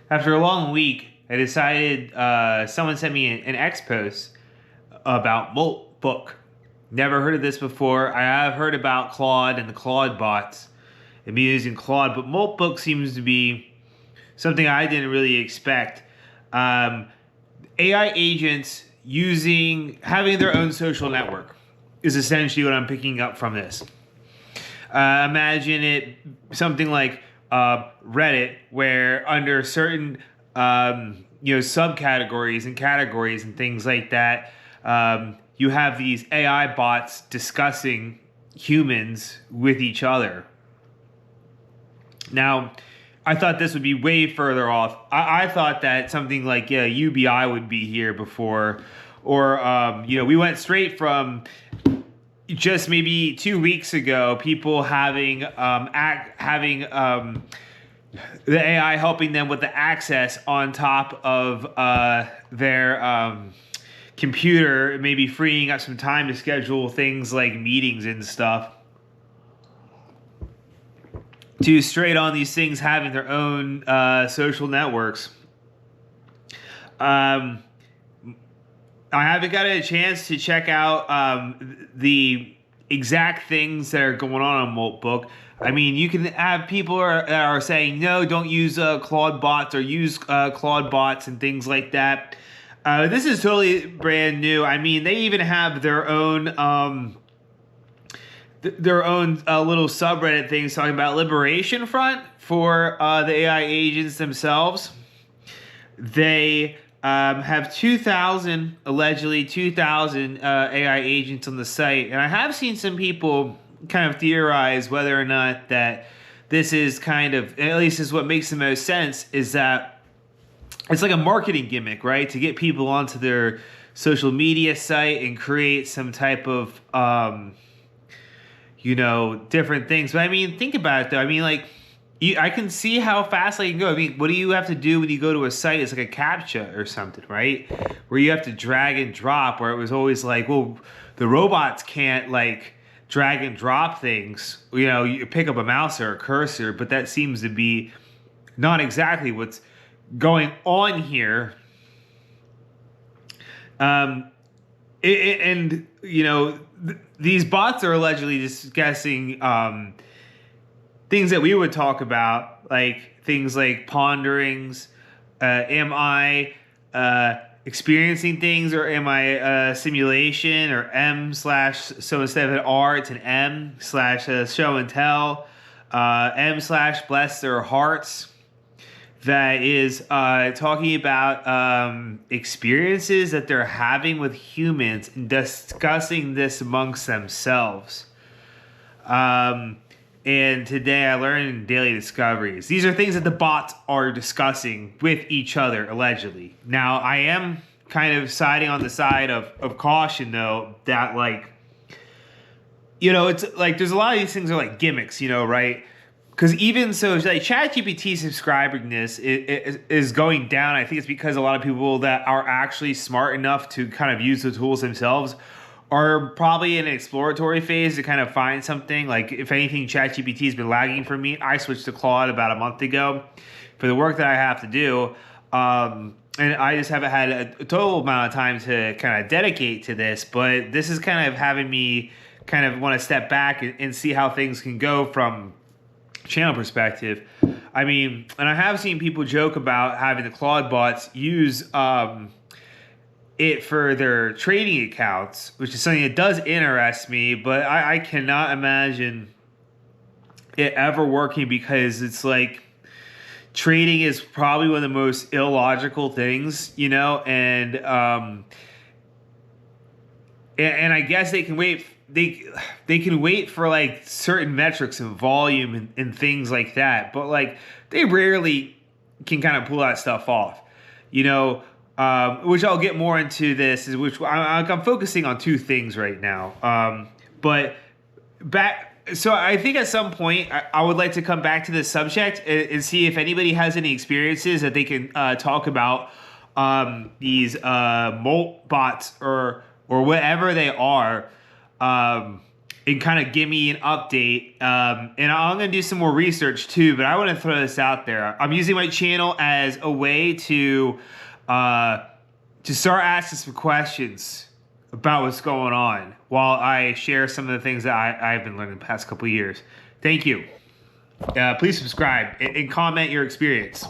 After a long week, I decided someone sent me an X post about Moltbook. Never heard of this before. I have heard about Claude and the Claude bots and me using Claude, but Moltbook seems to be something I didn't really expect. AI agents having their own social network is essentially what I'm picking up from this. Imagine it something like Reddit, where under certain subcategories and categories and things like that, you have these AI bots discussing humans with each other. Now, I thought this would be way further off. I thought that something like UBI would be here before, or we went straight from just maybe 2 weeks ago, people having the AI helping them with the access on top of their computer, maybe freeing up some time to schedule things like meetings and stuff, to straight on these things having their own social networks. I haven't got a chance to check out the exact things that are going on Moltbook. I mean, you can have people that are saying, no, don't use Claude bots, or use Claude bots and things like that. This is totally brand new. I mean, they even have their own little subreddit things talking about Liberation Front for the AI agents themselves. They have 2,000 AI agents on the site, and I have seen some people kind of theorize whether or not that this is kind of, at least is what makes the most sense, is that it's like a marketing gimmick, right? To get people onto their social media site and create some type of different things. But I mean, think about it though. I mean, like, I can see how fast they can go. I mean, what do you have to do when you go to a site? It's like a CAPTCHA or something, right? Where you have to drag and drop, where it was always like, well, the robots can't like drag and drop things. You pick up a mouse or a cursor, but that seems to be not exactly what's going on here. These bots are allegedly discussing things that we would talk about, like things like ponderings. Am I experiencing things, or am I simulation, or M/so instead of an R, it's an M/show and tell, M/bless their hearts. That is talking about experiences that they're having with humans and discussing this amongst themselves. And today I learned in Daily Discoveries, these are things that the bots are discussing with each other, allegedly. Now, I am kind of siding on the side of caution, though, that, like, it's like there's a lot of these things are like gimmicks, right? Because even so, like, ChatGPT subscribingness is going down. I think it's because a lot of people that are actually smart enough to kind of use the tools themselves are probably in an exploratory phase to kind of find something. Like, if anything, ChatGPT has been lagging for me. I switched to Claude about a month ago for the work that I have to do. And I just haven't had a total amount of time to kind of dedicate to this. But this is kind of having me kind of want to step back and see how things can go from channel perspective. I mean, and I have seen people joke about having the Claude bots use it for their trading accounts, which is something that does interest me, but I cannot imagine it ever working, because it's like trading is probably one of the most illogical things, and I guess they can wait. They can wait for like certain metrics and volume and things like that, but like they rarely can kind of pull that stuff off, which I'll get more into this, is which I'm focusing on two things right now. So I think at some point I would like to come back to this subject and see if anybody has any experiences that they can talk about these Molt bots or whatever they are. and kind of give me an update. And I'm going to do some more research too, but I want to throw this out there. I'm using my channel as a way to start asking some questions about what's going on while I share some of the things that I've been learning the past couple of years. Thank you. Please subscribe and comment your experience.